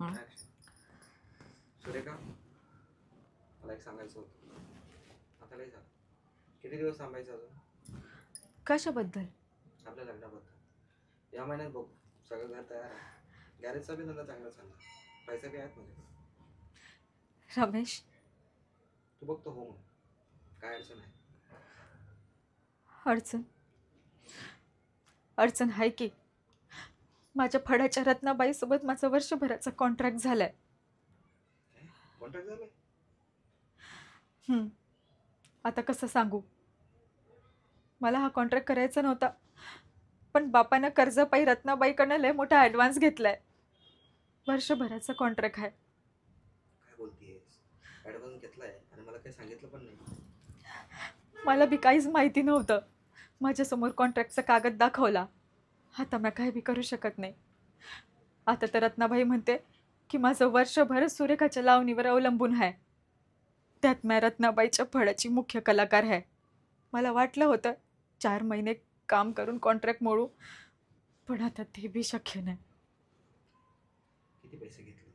हं. ऍक्शन. सुरेखा, मला एक सांगायचं होतं. आता लय झालं. किती दिवस थांबायचं अजून? कशाबद्दल? आपल्या लग्नाबद्दल. या महिन्यात बघू. सगळं घर तयार आहे. गॅरेजचा बी धंदा चांगला चालला. पैसे बी आहेत म्हणजे. रमेश, तू बघतो हो म्हणून. काय अडचण आहे? अडचण अडचण आहे की माझ्या फडाच्या रत्नाबाईसोबत माझा वर्षभराचा कॉन्ट्रॅक्ट झालाय. कॉन्ट्रॅक्ट झालंय? आता कसं सांगू? मला हा कॉन्ट्रॅक्ट करायचा नव्हता, पण बापानं कर्जपायी रत्नाबाईकडनं लय मोठा ॲडव्हान्स घेतलाय. वर्षभराचा कॉन्ट्रॅक्ट आहे. काय बोलतीयस? ॲडव्हान्स घेतलाय आणि मला काही सांगितलं पण नाही. मला बी काहीच माहिती नव्हतं. माझ्यासमोर कॉन्ट्रॅक्टचा कागद दाखवला. आता मी काही बी करू शकत नाही. आता तर रत्नाबाई म्हणते की माझं वर्षभर सुरेखाच्या लावणीवर अवलंबून आहे. त्यात मी रत्नाबाईच्या फळाची मुख्य कलाकार आहे. मला वाटलं होतं 4 महिने काम करून कॉन्ट्रॅक्ट मोडू, पण आता ते बी शक्य नाही. किती पैसे घेतले?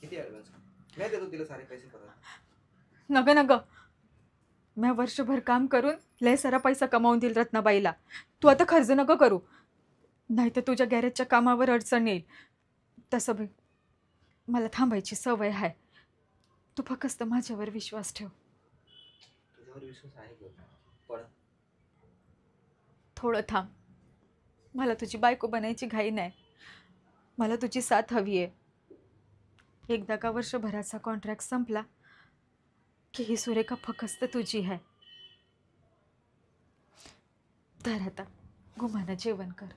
किती ॲडव्हान्स? नाही देतो तिला सारे पैसे परत. नग नग, मी वर्षभर काम करून लय सारा पैसा कमावून देईल रत्नाबाईला. तू आता खर्च नको करू, नाही तर तुझ्या गॅरेजच्या कामावर अडचण येईल. तसं बी मला थांबायची सवय आहे. तू फक्त माझ्यावर विश्वास ठेव. तुझ्यावर विश्वास आहे गं, पण थोडं थांब. मला तुझी बायको बनायची घाई नाही. मला तुझी साथ हवी आहे. एकदा का वर्षभराचा कॉन्ट्रॅक्ट संपला की ही सुरेखा फक्त तुझी आहे. तर आता गुमानं जेवण कर.